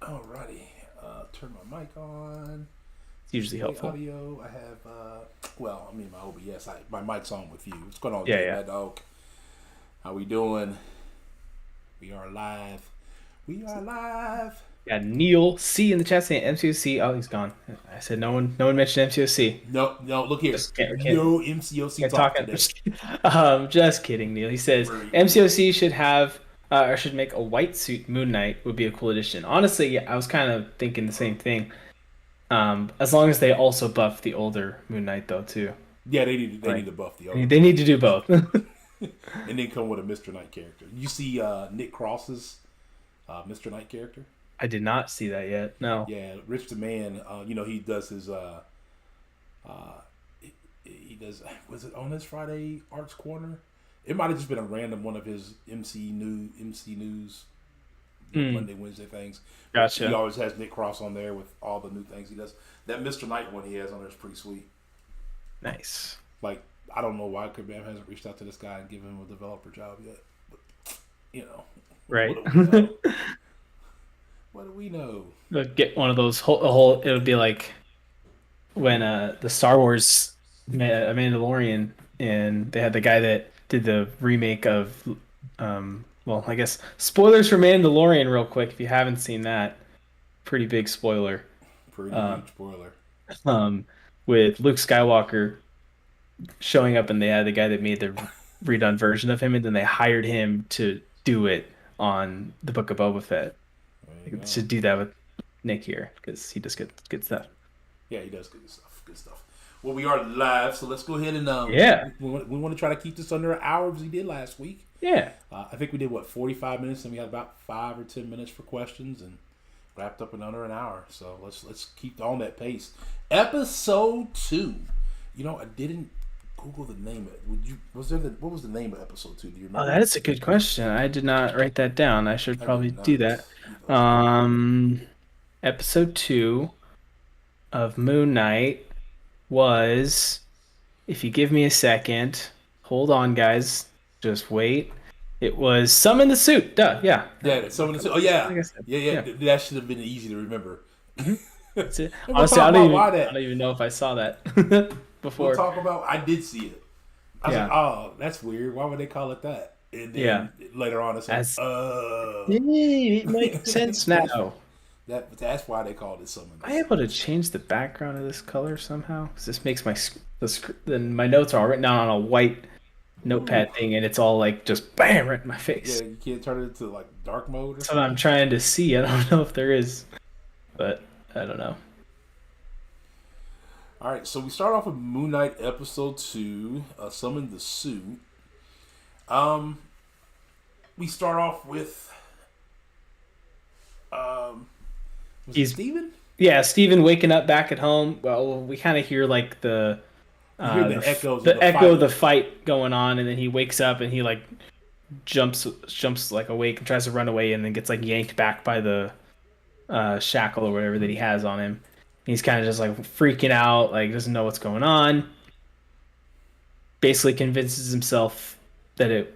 Alrighty. Turn my mic on. It's usually Display helpful. audio. I have, my OBS. My mic's on with you. What's going on, Yeah, Jay? yeah. Mad Dog? How we doing? We are live. We are live. Yeah, Neil C in the chat saying MCOC. Oh, he's gone. I said no one mentioned MCOC. No, no, look here. Just can't, No MCOC can't talk talk. today. Just kidding, Neil. He says We're, MCOC should have or should make a white suit Moon Knight would be a cool addition. Honestly, yeah, I was kind of thinking the same thing. As long as they also buff the older Moon Knight though too. yeah, they need Like to buff the they older they Moon need to Knight. do both. And then come with a Mr. Knight character. You see Nick Cross's Mr. Knight character? I did not see that yet. No. Yeah, Rich the Man. He does his. Uh, he does. Was it on his Friday Arts Corner? It might have just been a random one of his MC News Hmm. Monday Wednesday things. But he Gotcha. always has Nick Cross on there with all the new things he does. That Mr. Knight one he has on there is pretty sweet. Nice. Like I don't know why Kabam hasn't reached out to this guy and given him a developer job yet. But Right. what do we know? What do we know? Get one of those whole. It would be like when the Star Wars Mandalorian, and they had the guy that did the remake of well, I guess spoilers for Mandalorian real quick if you haven't seen that. Pretty big spoiler. Pretty Um huge spoiler. um with Luke Skywalker showing up, and they had the guy that made the redone version of him, and then they hired him to do it on the Book of Boba Fett. There you They go. should do that with Nick here because he does good stuff. Yeah, he does good stuff. Good stuff. Well, we are live, so let's go ahead and Yeah. we want to try to keep this under an hour as we did last week. Yeah. I think we did 45 minutes, and we had about 5 or 10 minutes for questions, and wrapped up in under an hour. So let's keep on that pace. Episode 2. I didn't Google the name of it. What was the name of episode 2? Do you Oh, remember? that is a good question. I did not write that down. I should I probably did do not that. either. Episode 2 of Moon Knight was, if you give me a second, hold on, guys. Just wait. It was Summon the Suit. Duh, yeah. Yeah, someone said, oh yeah, Like I said. yeah. Yeah. That should have been easy to remember. Mhm. That's it. And we'll Honestly, talk about why I that. don't even know if I saw that We'll before. talk about. I did see it. I was like, Yeah. oh, that's weird. Why would they call it that? And Yeah. then later on, it's like, As it makes sense now. that's why they called it something. Am I able to change the background of this color somehow? 'Cause this makes then my notes are written down on a white Ooh. notepad thing, and it's all like just bam right in my Yeah, face. you can't turn it into like dark mode or So I'm something. trying to see. I don't know if there is, but I don't know. All right, so we start off with Moon Knight episode 2, Summon the Suit. Um, we start off with um, was it He's Steven? Yeah, Steven waking up back at home. Well, we kind of hear like You hear the the echoes of the the echo of fight. the fight going on, and then he wakes up and he like jumps like awake and tries to run away, and then gets like yanked back by the shackle or whatever that he has on him. He's kind of just like freaking out, like doesn't know what's going on. Basically convinces himself that it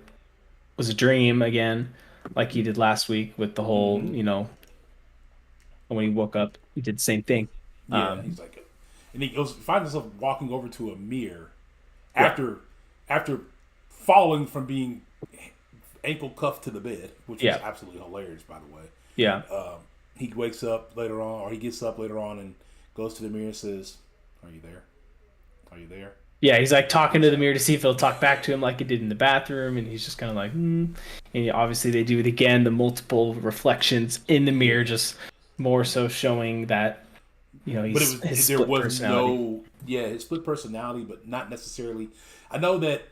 was a dream again, like he did last week with the whole, Hmm. when he woke up, he did the same thing. Yeah, Um, he's like, and he goes finds himself walking over to a mirror yeah, after falling from being ankle cuffed to the bed, which was yeah, absolutely hilarious, by the way. yeah, He wakes up later on, or he gets up later on and goes to the mirror and says, "Are you there? Are you there?" yeah. He's like talking to the mirror to see if he'll talk back to him like he did in the bathroom, and he's just kind of like, hmm. And obviously they do it again, the multiple reflections in the mirror, Yeah, just more so showing that but he's his there split was personality. no his split personality, but not necessarily. I know that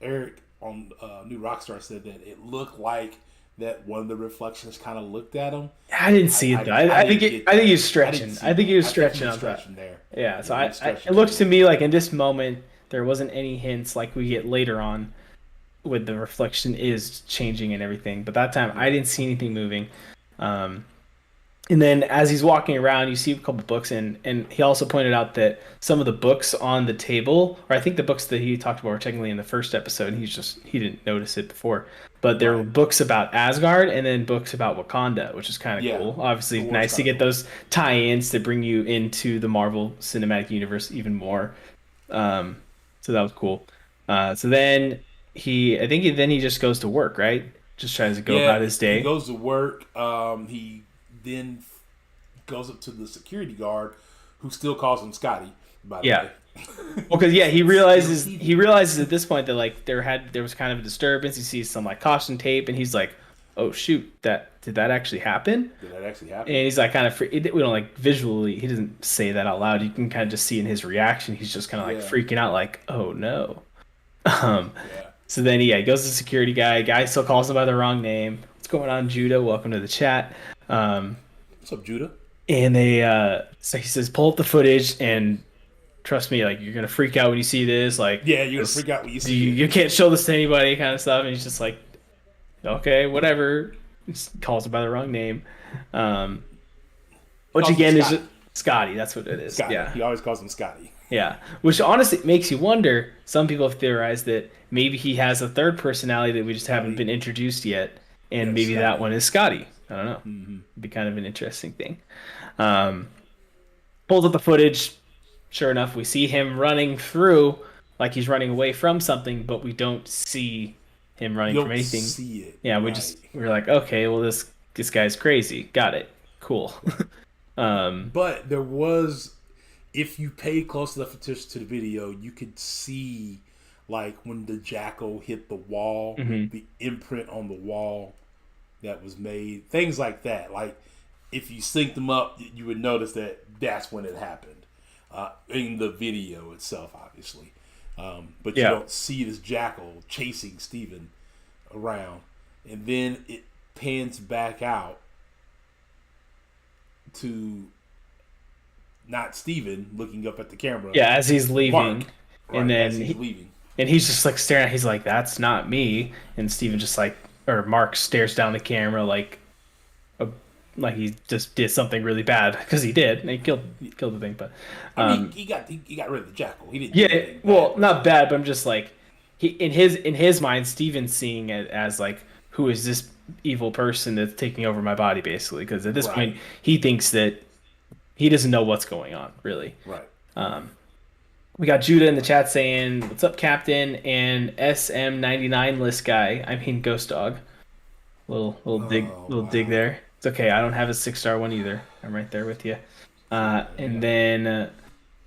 Eric on New Rockstar said that it looked like that one of the reflections kind of looked at him. I didn't see it though. I I think didn't get I think he that. was I didn't stretching. see I think he that. was I think he stretching was on that. stretching there. Yeah, Yeah, so he was it stretching a looks little to bit. me like in this moment there wasn't any hints like we get later on with the reflection is changing and everything. But that time I Yeah. didn't see anything moving. Um, and then as he's walking around, you see a couple books, and he also pointed out that some of the books on the table, or I think the books that he talked about were technically in the first episode, and he didn't notice it before. but there were Right. books about Asgard and then books about Wakanda, which is kind of Yeah. cool. The Obviously, war's nice to kind of get cool. those tie-ins to bring you into the Marvel Cinematic Universe even more. Um, so that was cool. So then I think then he just goes to work, right? Just tries to go Yeah, about his he day. goes to work. He then goes up to the security guard, who still calls him Scotty, by the Yeah. way. Well, because yeah, he Still realizes TV. he realizes at this point that like there was kind of a disturbance. He sees some like caution tape, and he's like, "Oh shoot, that did that actually happen?" Did that actually And happen? he's like kind of we don't like visually. He doesn't say that out loud. You can kind of just see in his reaction. He's just kind of like Yeah. freaking out, like, "Oh no." Um, Yeah. so then he goes to the security guy. Guy still calls him by the wrong name. What's going on, Judah? Welcome to the chat. Um, What's up, Judah? and they so he says, pull up the footage and trust me, like you're gonna freak out when you see this. Like Yeah, you're gonna this, freak out when you you see it. you can't show this to anybody, kind of stuff. And he's just like, okay, whatever. Just calls him by the wrong name. Um, which Calls him again is Scotty. Scotty. That's what it is. Scotty. Yeah. He always calls him Scotty. Yeah, which honestly makes you wonder. Some people have theorized that maybe he has a third personality that we just haven't Scotty. been introduced yet, and Yeah, maybe that Scotty. one is Scotty. I don't know. It'd be kind of an interesting thing. Um, pulls up the footage. Sure enough, we see him running through like he's running away from something, but we don't see him running You from don't anything. see it. Yeah, Right. we're like, okay, well this guy's crazy. Got it. Cool. Right. um, But there was, if you pay close enough attention to the video, you could see, like, when the jackal hit the wall, mhm. the imprint on the wall that was made, things like that. Like, if you sync them up, you would notice that that's when it happened in the video itself, obviously. But you Yeah. don't see this jackal chasing Steven around. And then it pans back out to not Steven looking up at the camera, Yeah, as he's leaving, Mark, and right, then as he's leaving. and he's just like staring at. He's like, "That's not me." And Steven just like, or Mark stares down the camera uh, like he just did something really bad because he did. And he killed the thing, but I mean, um, he got rid of the jackal. He didn't do yeah. anything Well, bad. not bad, but I'm just like he in his mind, Steven's seeing it as like, who is this evil person that's taking over my body, basically? Because at this Right, point, he thinks that he doesn't know what's going on, really. right. Um, We got Judah in the chat saying, "What's up, Captain?" And SM99 list guy. I mean, Ghost Dog. Oh Little dig wow. there. It's okay. I don't have a 6-star one either. I'm right there with you. And then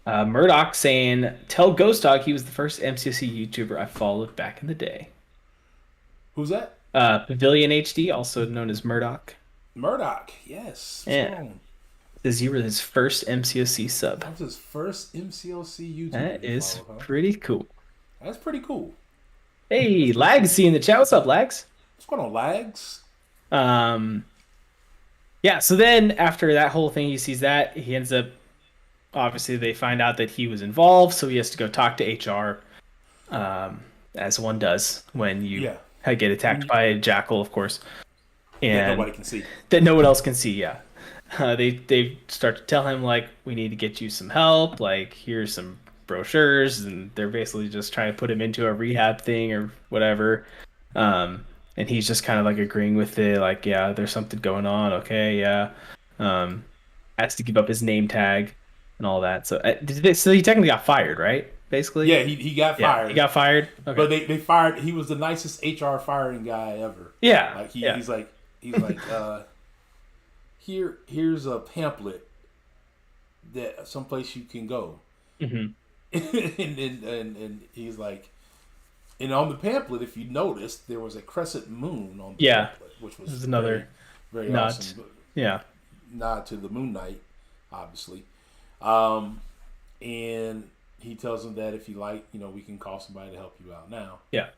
Murdoch saying, "Tell Ghost Dog he was the first MCSC YouTuber I followed back in the day." Who's that? Pavilion HD, also known as Murdoch. Murdoch. Yes. What's going Yeah, on? says you were his first MCSC sub. That was his first MCLC YouTuber That he is followed, huh? pretty cool. That's pretty cool. Hey, Lagsy in the chat. What's up, Lags? What's going on, lags? Um, yeah, so then after that whole thing, he sees that he ends up obviously they find out that he was involved, so he has to go talk to HR, as one does when you Yeah. get attacked by a jackal, of course, That and nobody can see. that no one else can see. Yeah, they start to tell him like, we need to get you some help. Like, here's some brochures, and they're basically just trying to put him into a rehab thing or whatever. And he's just kind of like agreeing with it, like, yeah, there's something going on. Okay, yeah. Um, has to give up his name tag and all that. So, so he technically got fired, right? Basically. Yeah, he got Yeah, fired. he got fired. Okay. But they fired. He was the nicest HR firing guy ever. Yeah. Like Yeah. he's like here's a pamphlet that someplace you can go. hmm and he's like, and on the pamphlet, if you noticed, there was a crescent moon on the Yeah. pamphlet, which This was is another very nod. awesome. Yeah. Nod to the Moon Knight, obviously. And he tells him that if you like, we can call somebody to help you out now. Yeah.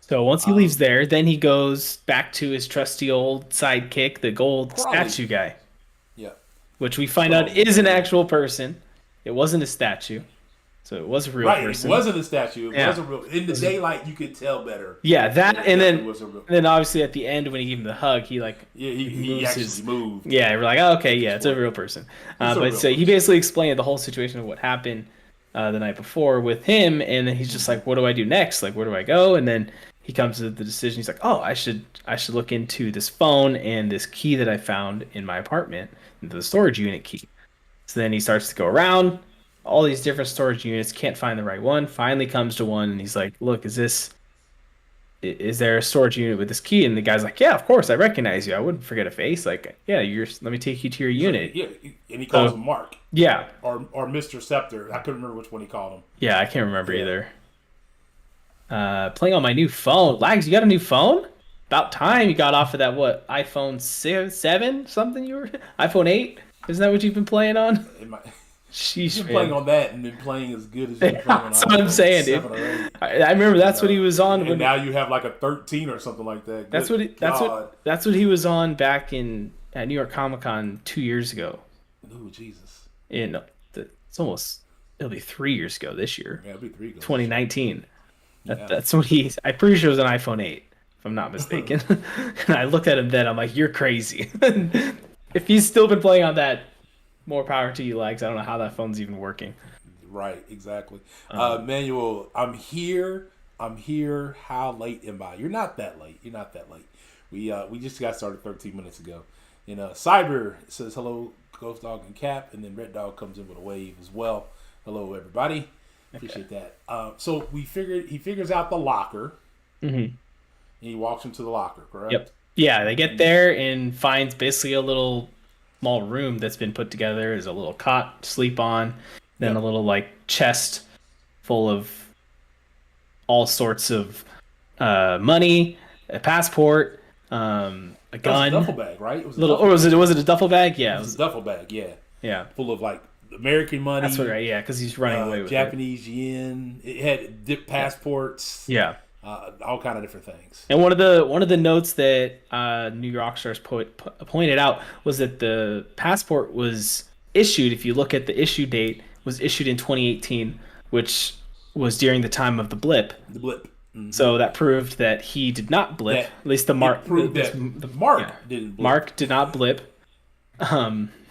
So once he leaves there, then he goes back to his trusty old sidekick, the gold Crawley. statue guy, Yeah. which we find out Crawley. is an actual person. It wasn't a statue, so it was a real Right, person. it wasn't a statue. It Yeah. was a real. In the daylight, you could tell better. Yeah, that, It and definitely then was a real. and then obviously at the end when he gave him the hug, he like Yeah, he moves actually his- moved. yeah, we're like, oh, okay, yeah, it's a real person. It's a But real so he person. basically explained the whole situation of what happened. the night before with him, and then he's just Mm-hmm. like, "What do I do next? Like, where do I go?" And then he comes to the decision. He's like, "Oh, I should look into this phone and this key that I found in my apartment, the storage unit key." So then he starts to go around all these different storage units, can't find the right one. Finally comes to one, and he's like, "Look, is there a storage unit with this key?" And the guy's like, "Yeah, of course, I recognize you. I wouldn't forget a face. Like, yeah, let me take you to your He's like, unit." yeah, and he calls him So Mark yeah, or Mister Scepter. I couldn't remember which one he called him. yeah, I can't remember Yeah. either. Playing on my new phone. Lags, you got a new phone? About time you got off of that, what, iPhone 6, 7 something you were iPhone 8? Isn't that what you've been playing on? It might, He's Sheesh, been playing man. on that and been playing as good as you've been playing on That's what I'm iPhone saying, dude. 7 or 8. I remember You that's what he know, was on and when now you have like a 13 or something like that. that's Good what God. that's what he was on back in at New York Comic Con 2 years ago. Oh, Jesus. In it's almost it'll be 3 years ago this year, Yeah, it'll be 3 goes this year. 2019. Yeah. That's what I'm pretty sure it was an iPhone 8, if I'm not mistaken. And I looked at him then, I'm like, you're crazy. If he's still been playing on that, more power to you, Legs. I don't know how that phone's even working. Right, exactly. Um, Manuel, I'm here. I'm here. How late am I? You're not that late. You're not that late. We just got started 13 minutes ago. Cyber says hello, Ghost Dog and Cap, and then Red Dog comes in with a wave as well. Hello, everybody. okay. Appreciate that. So he figures out the locker, hmm and he walks into the locker. Yep. Correct. Yeah, they get And there and finds basically a little small room that's been put together. There's a little cot to sleep on, then a yep. little like chest full of all sorts of money, a passport, a That was a gun. duffel bag, right? It was a Little, duffel or was bag. it a duffel bag? It Yeah, it was a was. duffel bag. Yeah, Yeah, full of like American that's what. money, Right. Yeah, because he's running away with it. Japanese yen. It had dip passports, Yeah, all kind of different things. and one of the notes that New York Stars pointed out was that the passport was issued. If you look at the issue date, was issued in 2018, which was during the time of the blip. The blip. Hmm. So that proved that he did not blip. That At least the mark. it proved that Mark Yeah, didn't blip. Mark did not blip.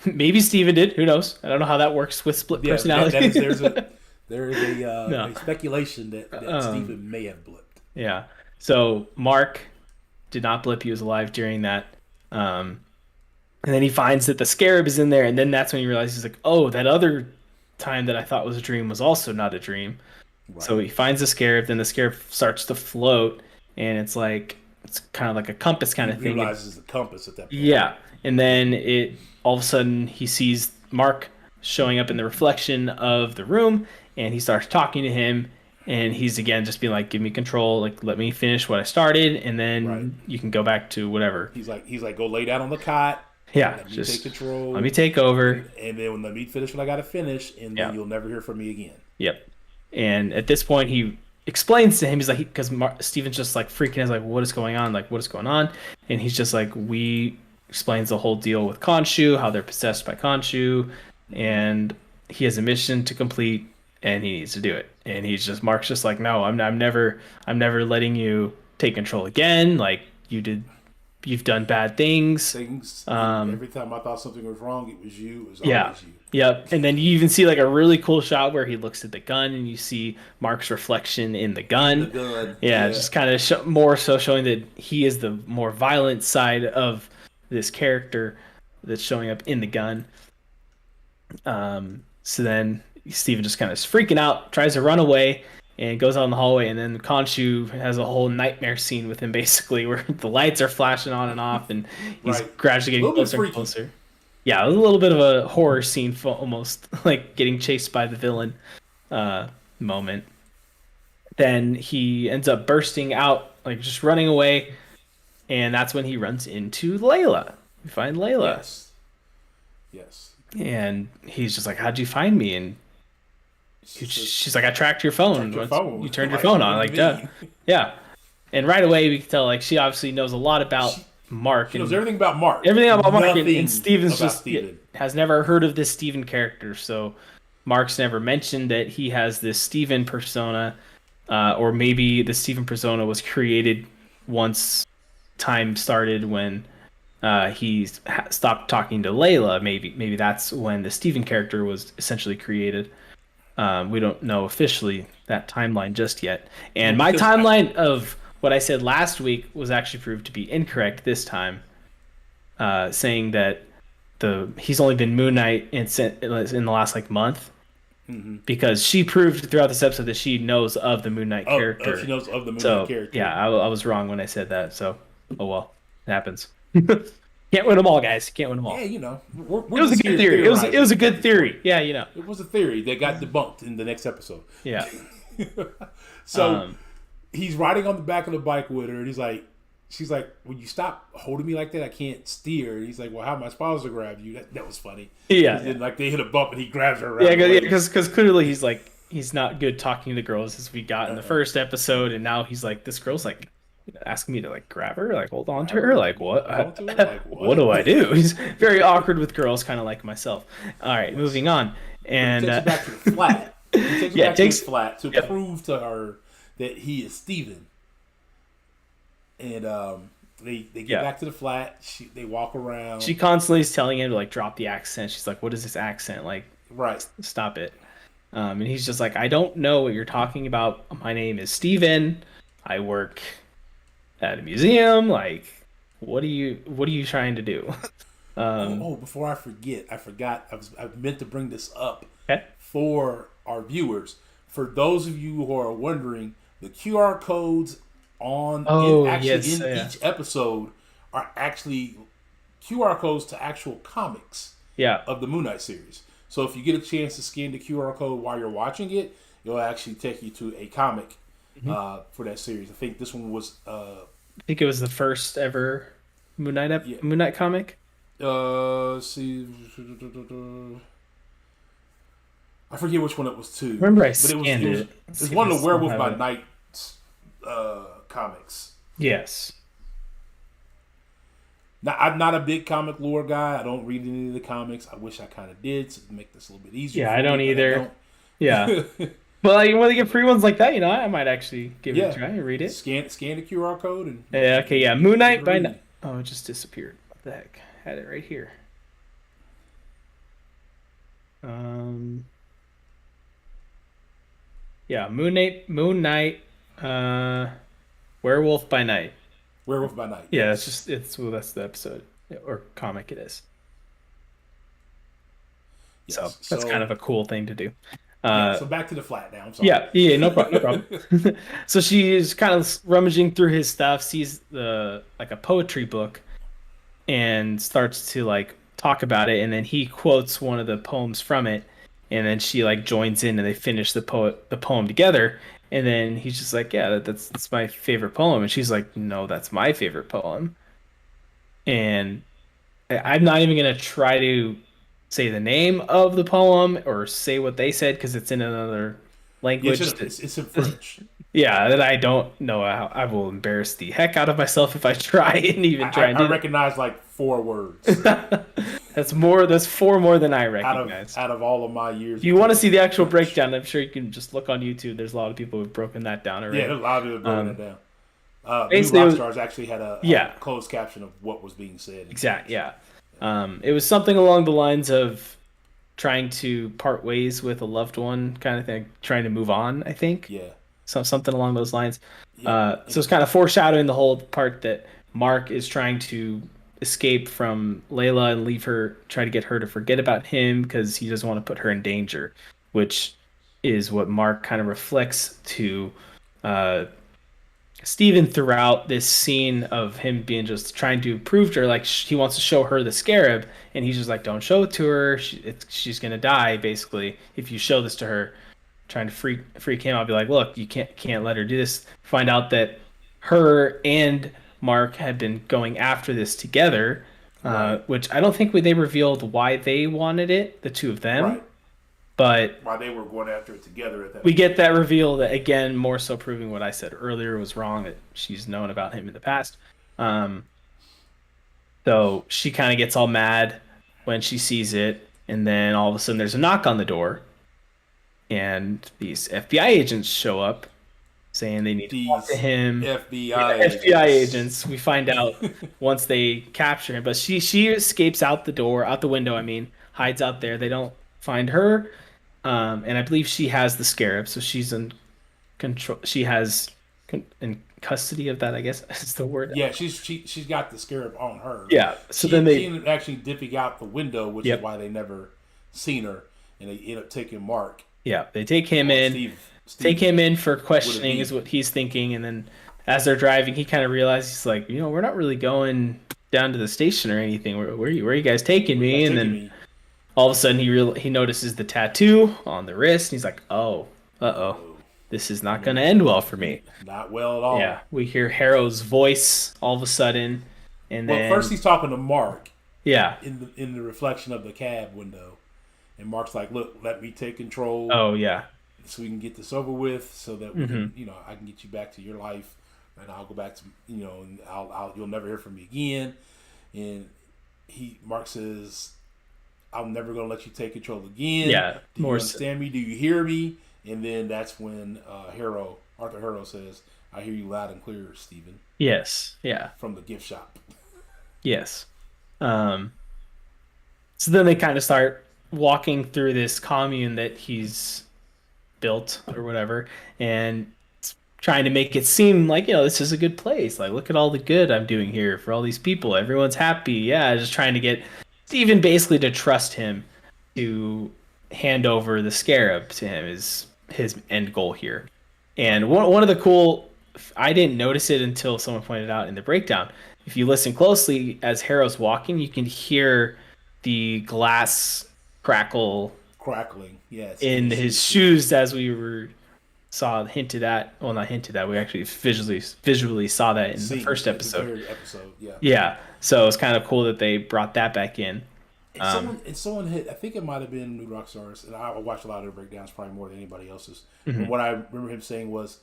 Maybe Steven did. Who knows? I don't know how that works with split Yeah, personality. there is No. a speculation that Um, Stephen may have blipped. Yeah. So Mark did not blip. He was alive during that. And then he finds that the scarab is in there, and then that's when he realizes he's like, oh, that other time that I thought was a dream was also not a dream. Right. So he finds the scarab, then the scarab starts to float, and it's kind of like a compass kind He of thing. realizes the compass at that point. Yeah. And then it all of a sudden he sees Mark showing up in the reflection of the room, and he starts talking to him, and he's again just being like, give me control, like let me finish what I started, and Right. then you can go back to whatever. He's like, go lay down on the cot. Yeah, Let me just take control. let me take over. And then when let me finish what I got to finish, and then Yeah. you'll never hear from me again. Yep. And at this point, he explains to him, he's like, because Steven's just like freaking out, like, what is going on? Like, what is going on? And he's just like, we explains the whole deal with Khonshu, how they're possessed by Khonshu, and he has a mission to complete, and he needs to do it. And Mark's just like, no, I'm never letting you take control again. Like you've done bad things. Every time I thought something was wrong, it was you. It was Yeah. always you. Yep. And then you even see like a really cool shot where he looks at the gun and you see Mark's reflection in the gun. The gun. Yeah, just kind of more so showing that he is the more violent side of this character that's showing up in the gun. So then Steven just kind of is freaking out, tries to run away, and goes out in the hallway. And then Khonshu has a whole nightmare scene with him, basically, where the lights are flashing on and off, and he's Right. gradually A getting little bit closer and freaky. closer. Yeah, it was a little bit of a horror scene, almost like getting chased by the villain moment. Then he ends up bursting out, like just running away, and that's when he runs into Layla. We find Layla, Yes. Yes. and he's just like, "How'd you find me?" And She says, she's like, "I tracked your phone. "Tracked your Once phone." You turned your Like, phone on." what Like, do you duh. mean? Yeah. And right away we can tell like she obviously knows a lot about She- Mark She knows and everything about Mark. everything about Mark, Nothing and Steven's about just Steven. has never heard of this Steven character. So Mark's never mentioned that he has this Steven persona, or maybe the Steven persona was created once time started when he stopped talking to Layla. Maybe that's when the Steven character was essentially created. We don't know officially that timeline just yet. Well, And my because timeline of what I said last week was actually proved to be incorrect this time, saying that the he's only been Moon Knight in the last like month mm-hmm. because she proved throughout this episode that she knows of the Moon Knight She character. knows of the Moon Knight So character. yeah, I was wrong when I said that. So oh well, it happens. Can't win them all, guys. Can't win them Yeah, all. we're It was a just good here theory. It was theorizing a at good this point. theory. Yeah, you know. It was a theory that got debunked in the next episode. Yeah. So he's riding on the back of the bike with her, and she's like, "When you stop holding me like that, I can't steer." And he's like, "Well, how am I supposed to grab you?" That was funny. Yeah. Then, like they hit a bump, and he grabs her around. Yeah, because clearly he's not good talking to girls as we got in the first episode, and now he's like, this girl's like asking me to like grab her, like hold on to her, like what? What do I do? He's very awkward with girls, kind of like myself. All right, moving on, and he takes her back to the flat. He takes her back to his flat to yep. prove to her that he is Steven. And they get back to the flat. They walk around. She constantly is telling him to like drop the accent. She's like, "What is this accent? Like, right? Stop it." And he's just like, "I don't know what you're talking about. My name is Steven. I work at a museum. Like, what are you trying to do?" Before I forget, I meant to bring this up okay. for our viewers. For those of you who are wondering, the QR codes each episode are actually QR codes to actual comics of the Moon Knight series. So if you get a chance to scan the QR code while you're watching it, it'll actually take you to a comic for that series. I think this one was. I think it was the first ever Moon Knight comic. See, I forget which one it was too. Remember, I scanned it. It was one of the Werewolf by Night comics. Yes. Now, I'm not a big comic lore guy. I don't read any of the comics. I wish I kind of did to make this a little bit easier. Yeah, I don't either. Yeah. But like, when they get free ones like that, I might actually give it a try and read it. Scan the QR code and okay, yeah. Moon Knight by Night. Oh, it just disappeared. What the heck? Had it right here. Yeah, Moon Knight, Werewolf by Night. Werewolf by Night. Yeah, that's the episode or comic it is. Yes. So that's kind of a cool thing to do. So back to the flat now. I'm sorry. Yeah, no problem. So she's kind of rummaging through his stuff, sees a poetry book, and starts to like talk about it, and then he quotes one of the poems from it, and then she like joins in, and they finish the poem together, and then he's just like, yeah, that's my favorite poem, and she's like, no, that's my favorite poem, and I'm not even gonna try to say the name of the poem or say what they said because it's in another language. It's in French. Yeah, that I don't know. I will embarrass the heck out of myself if I try and even try. I recognize like 4 words. That's 4 more than I recognize. Out of all of my years. If you want to see the actual breakdown, I'm sure you can just look on YouTube. There's a lot of people who've broken that down already. Yeah, a lot of people have broken it down. New Rockstars actually had a closed caption of what was being said. Exactly. Yeah. It was something along the lines of trying to part ways with a loved one, kind of thing, trying to move on. I think. Yeah. Something along those lines. So it's kind of foreshadowing the whole part that Mark is trying to escape from Layla and try to get her to forget about him because he doesn't want to put her in danger, which is what Mark kind of reflects to Steven throughout this scene of him being just trying to prove to her, like he wants to show her the scarab, and he's just like, don't show it to her. She's going to die, basically, if you show this to her. Trying to freak him out, be like, look, you can't let her do this. Find out that her and Mark had been going after this together, right. Which I don't think they revealed why they wanted it, the two of them. Right. But why they were going after it together at that we get that reveal that, again, more so proving what I said earlier was wrong, that she's known about him in the past. So she kind of gets all mad when she sees it, and then all of a sudden there's a knock on the door. And these FBI agents show up saying they need to talk to him. FBI agents. We find out once they capture him. But she escapes out the window, hides out there. They don't find her. And I believe she has the scarab, so she's in control. She has in custody of that, I guess is the word. Yeah, she's got the scarab on her. Yeah. So then She they, ended up actually dipping out the window, which is yep, why they never seen her, and they end up taking Mark yeah, they take him or in, Steven for with a questioning, is V. what he's thinking, and then as they're driving, he kind of realizes he's like, we're not really going down to the station or anything. Where are you guys taking Where you me? guys And taking then me? all of a sudden he notices the tattoo on the wrist, and he's like, oh, uh-oh, Oh, this is I'm not in gonna end well for me. not well at Yeah, all. we hear Harrow's voice all of a sudden, and Well, first then he's talking to Mark yeah, in the reflection of the cab window, and Mark's like, "Look, let me take control oh yeah, so we can get this over with, so that we mm-hmm. can, I can get you back to your life, and I'll go back to, and you'll never hear from me again." And Mark says, "I'm never gonna let you take control again. Yeah, Do you more so, understand me? Do you hear me?" And then that's when Arthur Harrow says, "I hear you loud and clear, Stephen," yes, yeah, from the gift shop. yes. Um, so then they kind of start walking through this commune that he's built or whatever, and trying to make it seem like, this is a good place. Like, look at all the good I'm doing here for all these people. Everyone's happy. Yeah, just trying to get Steven basically to trust him to hand over the scarab to him is his end goal here. And Right. one of the cool, I didn't notice it until someone pointed out in the breakdown. If you listen closely, as Harrow's walking, you can hear the glass crackle Crackling. Yes, in in his his shoes too. shoes as we were saw hinted at. Well, not hinted at. We actually visually saw that in the Scene first at the episode. very episode. Yeah. Yeah, so it's kind of cool that they brought that back in. Um, And someone hit. I think it might have been New Rockstars, and I watched a lot of their breakdowns, probably more than anybody else's. But mhm, what I remember him saying was,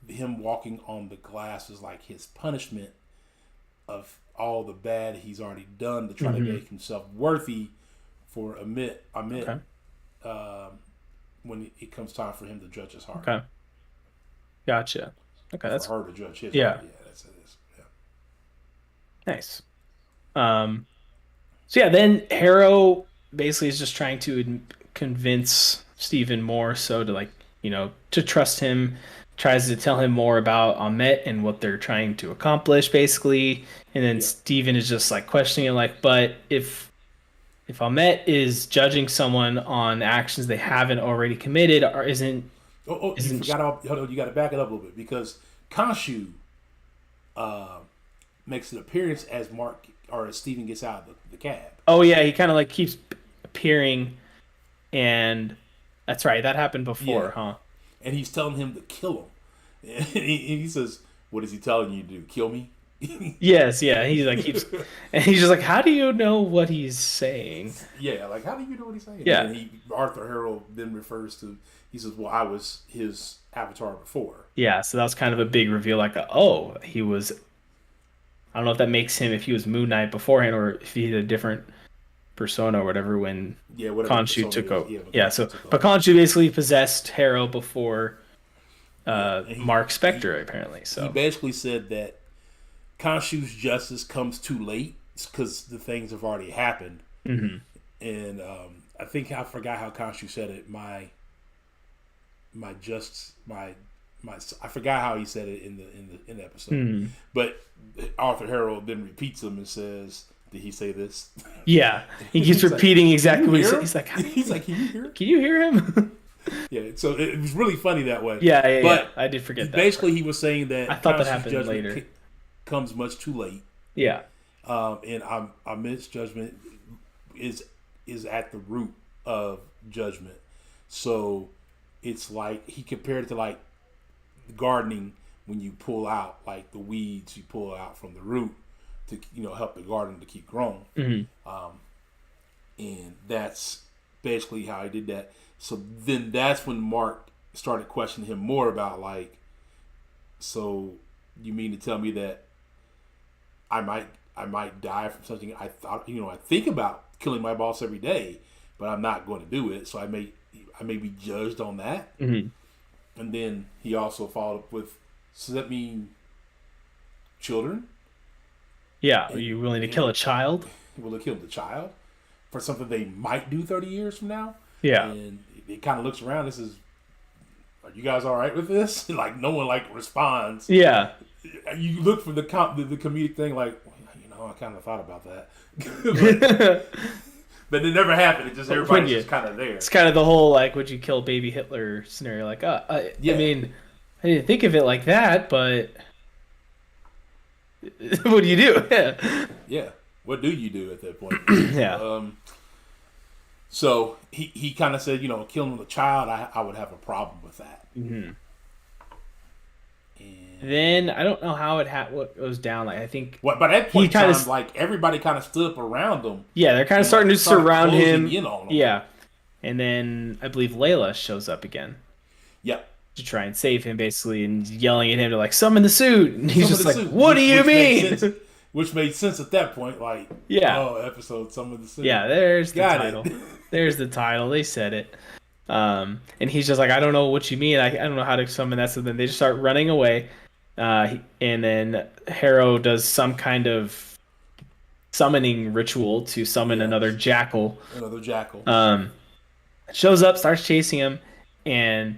him walking on the glass is like his punishment of all the bad he's already done to try to mhm. make himself worthy for Amit Okay, um, when it comes time for him to judge his heart, okay, gotcha. Okay, or for that's her to judge his heart. yeah, Yeah, that's it. Is. Yeah. nice. Um, so yeah, then Harrow basically is just trying to convince Stephen more so to like, to trust him, tries to tell him more about Ahmet and what they're trying to accomplish basically. And then Yeah. Stephen is just like questioning it like, but if Ahmet is judging someone on actions they haven't already committed or You isn't forgot. Hold on, you got to back it up a little bit because Khonshu uh, makes an appearance as Mark or as Steven gets out of the cab. oh yeah, he kind of like keeps appearing and that's right, that happened before, Yeah, huh? and he's telling him to kill him. And he says, "What is he telling you to do? Kill me?" Yes, yeah. He like keeps, and he's just like, "How do you know what he's saying?" Yeah, like how do you know what he's saying? And Yeah, then Arthur Harrow then refers to. He says, "Well, I was his avatar before." yeah. So that was kind of a big reveal. Like, oh, he was. I don't know if that makes him if he was Moon Knight beforehand or if he had a different persona or whatever when Yeah, whatever the Khonshu persona took is. over. Yeah, when Yeah. Khonshu So, took but over. Khonshu basically possessed Harrow before Yeah, and Mark he Spector apparently. he So, basically said that Khonshu's justice comes too late because the things have already happened. hmm And I think I forgot how Khonshu said it. My just my I forgot how he said it in the episode. hmm But Arthur Harrow then repeats them and says, "Did he say this?" yeah, he keeps He's like, repeating "Can exactly you what he hear said. him?" He's like, "How do you, He's like, "Can you hear?" can you hear him?" Yeah. So it was really funny that way. Yeah, yeah, yeah. But I did forget that part. basically, he was saying I that thought that Khonshu's happened judgment later. comes much too late, Yeah. and Amit's judgment is at the root of judgment. So it's like he compared it to like gardening when you pull out like the weeds you pull out from the root to help the garden to keep growing, hmm and that's basically how he did that. So then that's when Mark started questioning him more about like, so you mean to tell me that I might die from something I thought I think about killing my boss every day, but I'm not going to do it. So I may be judged on that. hmm And then he also followed up with, so that mean children? Yeah. Are And, you willing to you kill know, a child? will they kill the child for something they might do 30 years from now? Yeah. And he kind of looks around and says, "Are you guys all right with this?" Like no one like responds. Yeah. You look for the comedic thing, like, I kind of thought about that, but it never happened. It just everybody's just kind of there. It's kind of the whole like, would you kill baby Hitler scenario? Like, I mean, I didn't think of it like that, but what do you do? Yeah. Yeah. What do you do at that point? Yeah. So he kind of said, killing the child, I would have a problem with that. Mm-hmm. Then I don't know how what goes down. Like I think by that point in time, like everybody kind of stood up around him. Yeah, they're kind of starting to surround him. In on him. Yeah, and then I believe Layla shows up again. Yep. To try and save him, basically, and yelling at him to like summon the suit. And he's just like, "What do you mean?" Which made sense at that point. Like, episode summon the suit. Yeah, there's the title. There's the title. They said it. And he's just like, I don't know what you mean. I don't know how to summon that. So then they just start running away. And then Harrow does some kind of summoning ritual to summon another jackal. Shows up, starts chasing him, and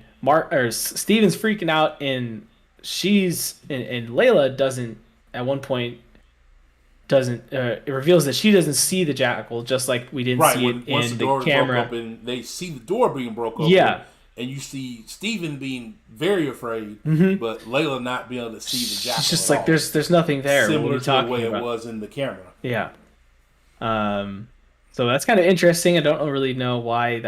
Steven's freaking out, and and Layla doesn't at one point it reveals that she doesn't see the jackal, just like we didn't see it in the camera. They see the door being broke open. Yeah. And you see Steven being very afraid, but Layla not being able to see the jackal. It's just like there's nothing there. Similar to the way it was in the camera. Yeah. So that's kind of interesting. I don't really know why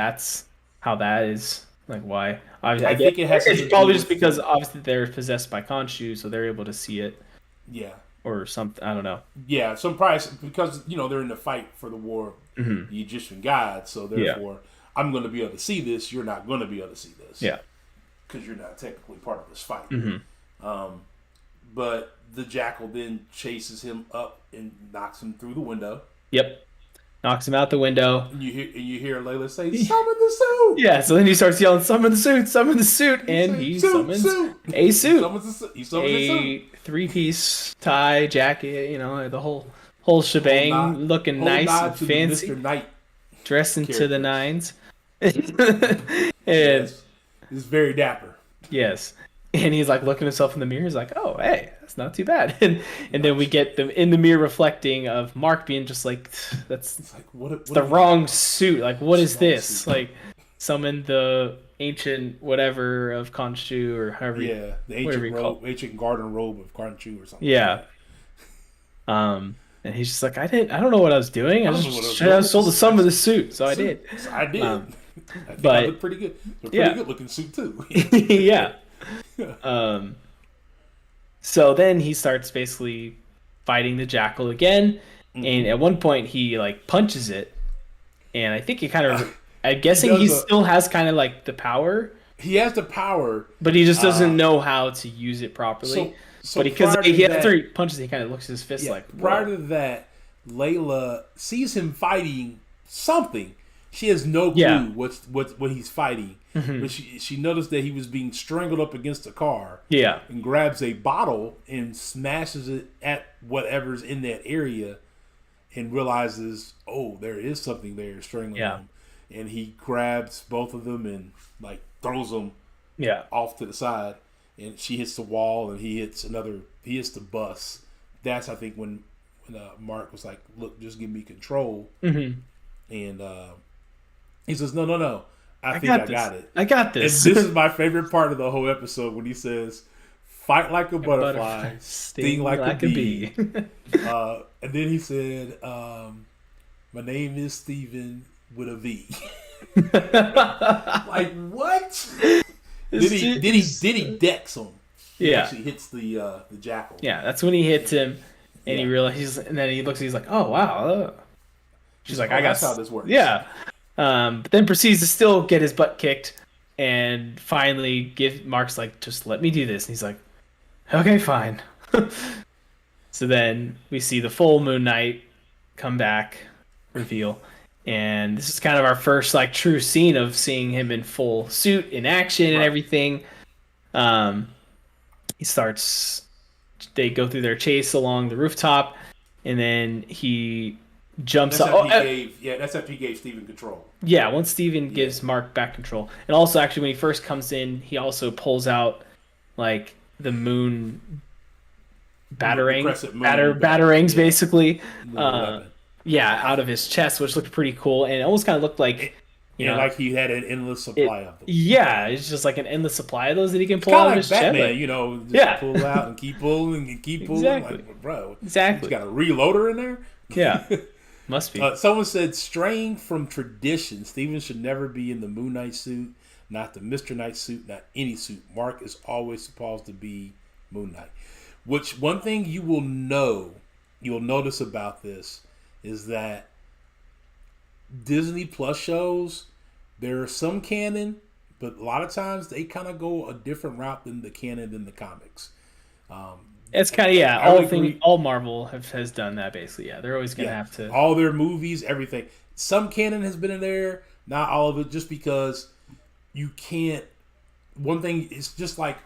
how that is. Like why? I think it has. It's probably just because obviously they're possessed by Khonshu, so they're able to see it. Yeah. Or something. I don't know. Yeah. Some price because they're in the fight for the war, the Egyptian gods. So therefore. Yeah. I'm going to be able to see this. You're not going to be able to see this. Yeah. Because you're not technically part of this fight. Mm-hmm. But the jackal then chases him up and knocks him through the window. Yep. Knocks him out the window. And you hear Layla say, "Summon the suit!" Yeah, so then he starts yelling, "Summon the suit! Summon the suit!" And he summons a suit. He summons a three-piece tie, jacket, the whole shebang, looking nice and fancy. Mr. Knight. Dressed into the nines. Yes. He's very dapper. Yes. And he's like looking himself in the mirror. He's like, "Oh, hey, that's not too bad." And then we get them in the mirror reflecting of Mark being just like, "That's like what the wrong suit. Like, what is this? Suit. Like, summon the ancient whatever of Khonshu or however." Yeah, the ancient garden robe of Khonshu or something. Yeah. And he's just like, I don't know what I was doing. I was told to summon the suit, so I did. I did. I think I look pretty good. It's a pretty good looking suit too. Yeah. So then he starts basically fighting the jackal again, and at one point he like punches it, and I think he kind of, I'm guessing he still has kind of like the power. He has the power, but he just doesn't know how to use it properly. But because he has 3 punches, he kind of looks at his fist like. Prior to that, Layla sees him fighting something. She has no clue what he's fighting. Mm-hmm. But she noticed that he was being strangled up against a car. Yeah. And grabs a bottle and smashes it at whatever's in that area, and realizes, oh, there is something there strangling him. And he grabs both of them and like throws them off to the side. And she hits the wall, and he hits the bus. That's, I think, when Mark was like, "Look, just give me control." Mm-hmm. And he says, "No. I think I got it. I got this." And this is my favorite part of the whole episode when he says, "Fight like a butterfly, sting like a bee." And then he said, "My name is Steven with a V." Like, what? Did he dex him? He actually hits the jackal. Yeah, that's when he hits him, and he realizes, and then he looks, he's like, "Oh wow." She's like, "I got." That's how this works. Yeah, but then proceeds to still get his butt kicked, and finally Mark's like, "Just let me do this," and he's like, "Okay, fine." So then we see the full Moon Knight come back, reveal. And this is kind of our first like true scene of seeing him in full suit in action and everything. They go through their chase along the rooftop, and then he jumps That's up. after that's after he gave Steven control. Yeah, once Steven gives Mark back control. And also, actually, when he first comes in, he also pulls out, like, the moon The batarang, crescent moon batarangs, basically. little weapon. Yeah, out of his chest, which looked pretty cool. And it almost kind of looked like, And like he had an endless supply of them. yeah, it's just like an endless supply of those that he can pull Kind out of of like his Batman, chest. just pull out and keep pulling and keep pulling. Exactly. Like, bro, Exactly. he's got a reloader in there. Yeah, must be. Someone said, straying from tradition, Steven should never be in the Moon Knight suit, not the Mr. Knight suit, not any suit. Mark is always supposed to be Moon Knight. Which, one thing you'll notice about this is that Disney Plus shows, there are some canon, but a lot of times they kind of go a different route than the canon in the comics. It's kind of all Marvel has done that basically. Yeah, they're always gonna have to all their movies, everything. Some canon has been in there, not all of it, just because you can't. One thing is just like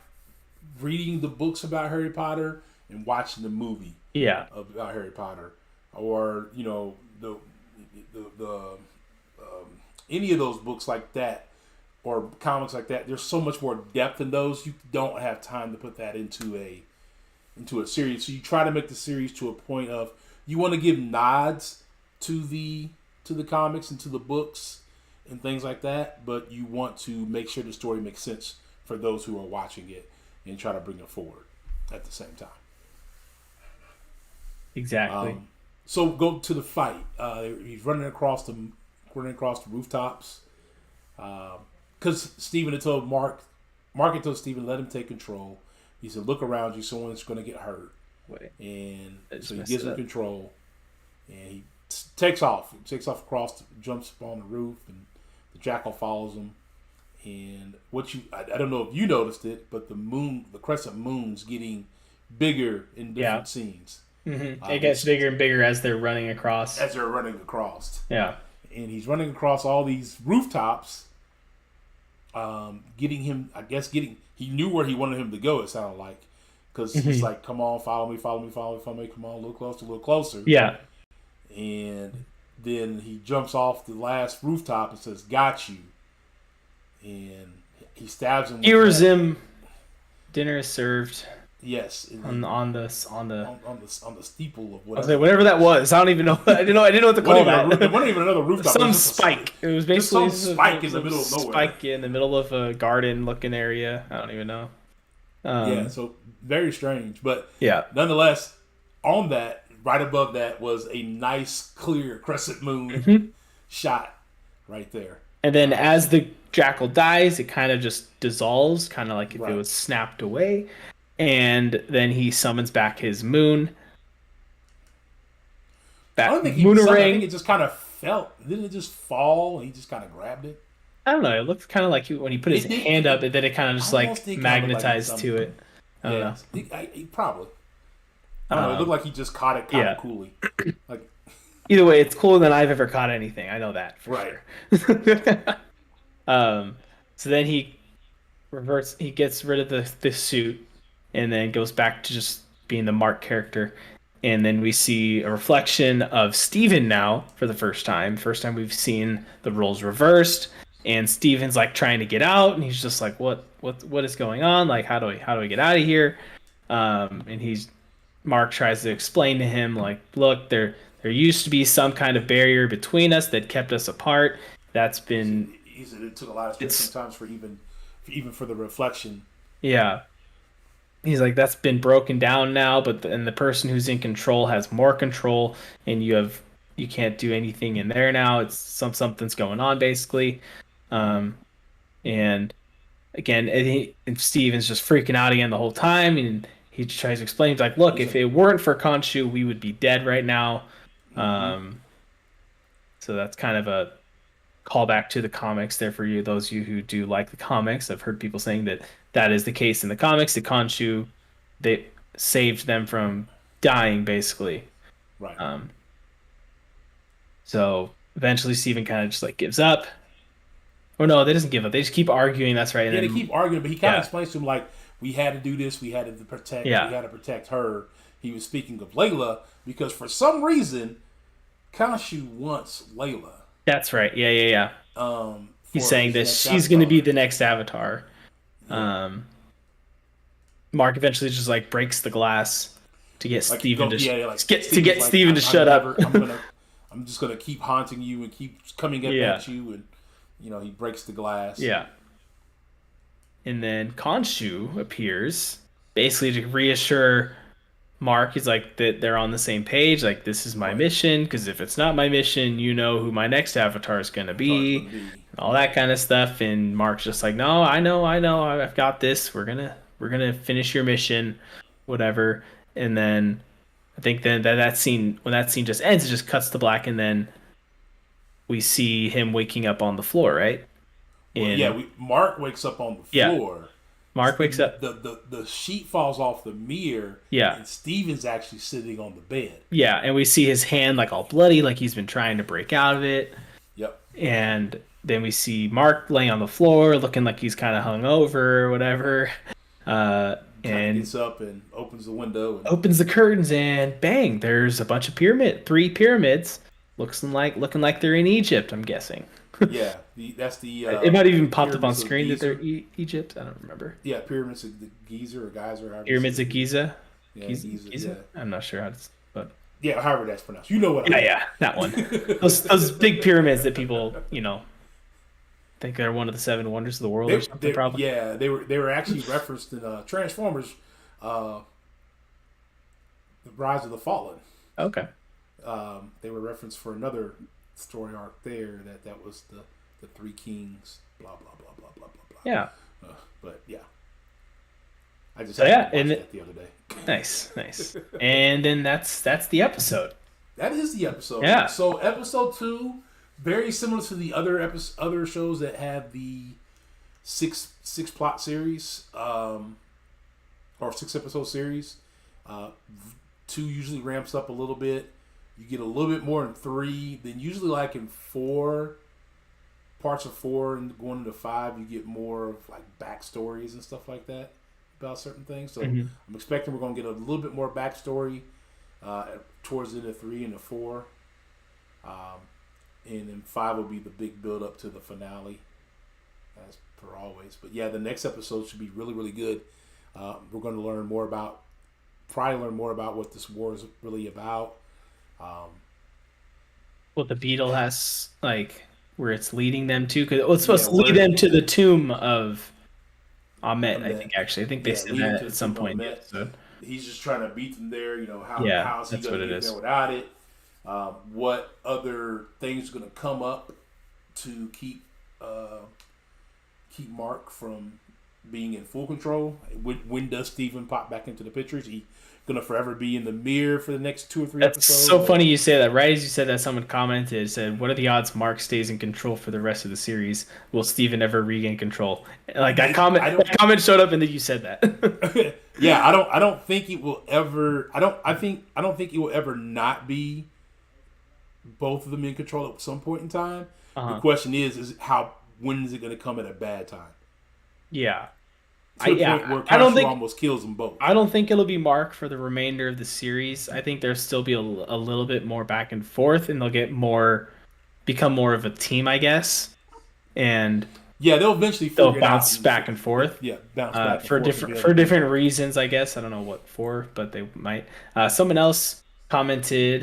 reading the books about Harry Potter and watching the movie. About Harry Potter, or the any of those books like that or comics like that. There's so much more depth in those. You don't have time to put that into a series. So you try to make the series to a point of you want to give nods to the comics and to the books and things like that, but you want to make sure the story makes sense for those who are watching it and try to bring it forward at the same time. Exactly. So go to the fight. He's running across the rooftops. Because Steven had told Mark had told Steven, let him take control. He said, look around you, someone's going to get hurt. And so he gives him control. And he takes off. He takes off across, jumps on the roof, and the jackal follows him. And I don't know if you noticed it, but the crescent moon's getting bigger in different scenes. Mm-hmm. It gets bigger and bigger as they're running across. Yeah. And he's running across all these rooftops, he knew where he wanted him to go, it sounded like. Because he's like, come on, follow me, come on, a little closer. Yeah. And then he jumps off the last rooftop and says, got you. And he stabs him. Here's him. Dinner is served. Yes, on the steeple of whatever. I was like, whatever that was. I don't even know. I didn't know what to call that. It wasn't even another rooftop. Some spike. It was basically some spike in the middle of nowhere. Spike in the middle of a garden-looking area. I don't even know. So very strange, but yeah. Nonetheless, on that, right above that was a nice, clear crescent moon shot right there. And then as the jackal dies, it kind of just dissolves, kind of like if it was snapped away. And then he summons back his moon. I don't think I think it just kind of fell. Didn't it just fall and he just kind of grabbed it? I don't know. It looked kind of like when he put his hand up, and then it kind of just like magnetized to it. I don't know. He probably. I don't know. It looked like he just caught it kind of coolly. Like, either way, it's cooler than I've ever caught anything. I know that for sure. So then he reverts. He gets rid of the suit, and then goes back to just being the Mark character. And then we see a reflection of Steven now for the first time. First time we've seen the roles reversed. And Steven's like trying to get out, and he's just like, "What is going on? Like, how do I get out of here?" And Mark tries to explain to him, like, "Look, there used to be some kind of barrier between us that kept us apart. That's been." He said it took a lot of steps sometimes for even for the reflection. Yeah. He's like, that's been broken down now, but the person who's in control has more control, and you can't do anything in there now. It's something's going on basically. And again, and Steven's just freaking out again the whole time, and he tries to explain. He's like, look, if it weren't for Khonshu, we would be dead right now. So that's kind of a callback to the comics there for those of you who do like the comics. I've heard people saying that is the case in the comics. The Khonshu, they saved them from dying, basically. Right. So eventually Steven kind of just like gives up. Or no, they doesn't give up. They just keep arguing. That's right. They keep arguing, but he kind of explains to him like, we had to do this. We had to protect. We had to protect her. He was speaking of Layla because for some reason, Khonshu wants Layla That's right. Yeah, yeah, yeah. He's for saying his that next she's going to be avatar. the next Avatar. Yeah, Um, Mark eventually just like breaks the glass to get like Steven to yeah, like get Steven's like, Steven to shut up. I'm just gonna keep haunting you and keep coming up Yeah, at you, and he breaks the glass. yeah. And then Khonshu appears basically to reassure Mark. He's like that they're on the same page. Like this is my Right, mission. Because if it's not my mission, you know who my next Avatar is going to avatar's gonna be. be All right. that kind of stuff. And Mark's just like, no, I know, I've got this. We're gonna finish your mission, whatever. And then I think then that scene when that scene just ends, it just cuts to black, and then we see him waking up on the floor, right? Well, yeah, In Mark wakes up on the yeah, floor. Mark wakes up. The sheet falls off the mirror, Yeah, and Steven's actually sitting on the bed. yeah, and we see his hand like all bloody, like he's been trying to break out of it. Yep. And then we see Mark laying on the floor, looking like he's kind of hung over or whatever. Kind of And gets up and opens the window, and opens the curtains, and bang, there's a bunch of three pyramids, looking like they're in Egypt. I'm guessing. yeah, that's the It might have even popped up on pyramids of screen that they're Giza. Egypt. I don't remember. Yeah, pyramids of the Giza or Geyser, however you say Pyramids of it. Giza. Yeah, Giza. Yeah, Giza. I'm not sure how to, but yeah, however that's pronounced. You know what yeah, I yeah, that one. mean. Those big pyramids that people think they're one of the seven wonders of the world or something. Probably. yeah, they were actually referenced in Transformers, uh, the Rise of the Fallen. Okay. They were referenced for another story arc there that was the Three Kings. Blah blah blah blah blah blah Yeah. blah. But yeah, I just So yeah, happened to and watch that the other day. nice, nice. And then that's the episode. That is the episode. Yeah. So episode 2, very similar to the other shows that have the six plot series, or 6 episode series. Uh, 2 usually ramps up a little bit. You get a little bit more in 3. Then usually like in 4 parts of 4 and going into 5, you get more of like backstories and stuff like that about certain things. So Hmm. I'm expecting we're gonna get a little bit more backstory towards the end of 3 and the 4. Um, and then 5 will be the big build up to the finale, as per always. But yeah, the next episode should be really, really good. We're going to probably learn more about what this war is really about. Um, Well, the beetle has like where it's leading them to, because it's supposed yeah, to lead where them to the tomb of Ahmet. I Ahmet, think actually, I think they yeah, said leading that to at the some tomb of point in the Ahmet. episode. He's just trying to beat them there. Yeah, How's he that's going what to it get is. there without it? What other things are going to come up to keep Mark from being in full control? When does Steven pop back into the picture? Is he gonna forever be in the mirror for the next 2 or 3 That's episodes? so funny you say that. Right as you said that, someone commented, said, "What are the odds Mark stays in control for the rest of the series? Will Steven ever regain control?" Like I don't. that comment showed up, and then you said that. Yeah, I don't think it will ever. I don't think it will ever not be both of them in control at some point in time. The Uh-huh. question is how when is it going to come at a bad time? Yeah. To the point where I don't Khonshu think almost kills them both. I don't think it'll be Mark for the remainder of the series. I think there'll still be a little bit more back and forth, and they'll become more of a team, I guess, and Yeah, they'll eventually they'll figure it out. bounce back and forth. Yeah, bounce back and For forth different together. reasons, I guess. I don't know what for, but they might. Someone else commented,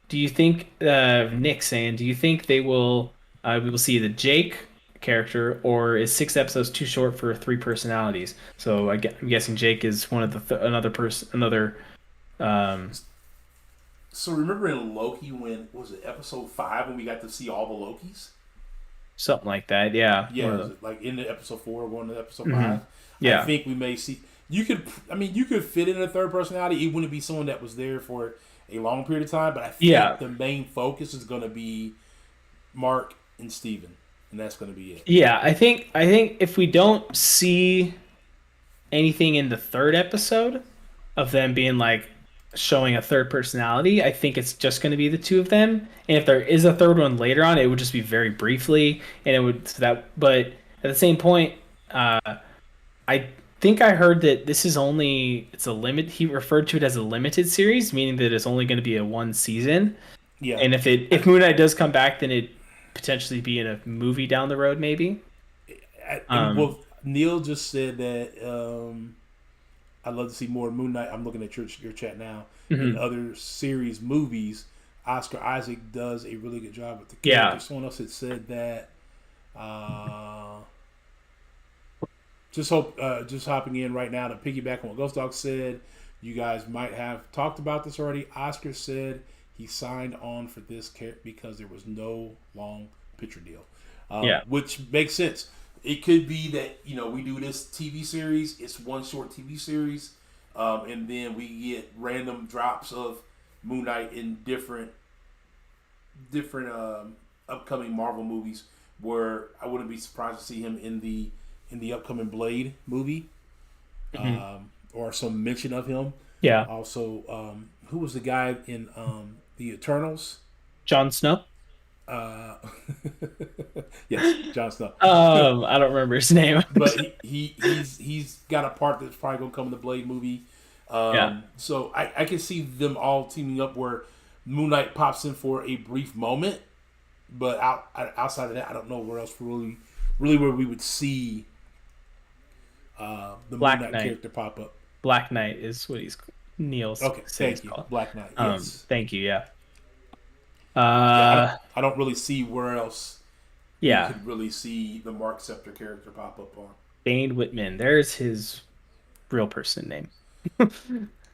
"Do you think Nick saying? Do you think they will? We will see the Jake character, or is 6 episodes too short for 3 personalities?" So I'm guessing Jake is one of the another person, another. Um, So remember in Loki when was it episode 5 when we got to see all the Lokis? Something like that. Yeah. Yeah, One of was it like in the episode 4 going to episode Mhm. 5. Yeah. I think we may see. You could fit in a third personality. It wouldn't be someone that was there for a long period of time, but I think Yeah. the main focus is going to be Mark and Steven, and that's going to be it. Yeah, I think if we don't see anything in the 3rd episode of them being like showing a third personality, I think it's just going to be the 2 of them. And if there is a third one later on, it would just be very briefly, and it would that. But at the same point, I think I heard that this is only it's a limit. He referred to it as a limited series, meaning that it's only going to be a 1 season. Yeah. And if Moon Knight does come back, then it potentially be in a movie down the road, maybe. And Um, well, Neil just said that I'd love to see more Moon Knight. I'm looking at your chat now. In mhm. other series movies, Oscar Isaac does a really good job with the character. Yeah, Someone else had said that. Uh, just hopping in right now to piggyback on what Ghost Dog said. You guys might have talked about this already. Oscar said he signed on for this because there was no long picture deal, yeah, which makes sense. It could be that we do this TV series. It's one short TV series, and then we get random drops of Moon Knight in different upcoming Marvel movies. Where I wouldn't be surprised to see him in the upcoming Blade movie, hmm, or some mention of him. yeah. Also, who was the guy in the Eternals? Jon Snow. Uh, yes, Jon Snow. I don't remember his name. But he's got a part that's probably gonna come in the Blade movie. Yeah, So I can see them all teaming up where Moon Knight pops in for a brief moment, but outside of that, I don't know where else really where we would see the Moon Black Knight Knight. character pop up. Black Knight is what Neil's Okay, saying he's thank you, called. Black Knight. Yes, Thank you. Yeah. yeah. Uh, I don't really see where else we yeah. could really see the Mark Scepter character pop up on. Dane Whitman. There's his real person name.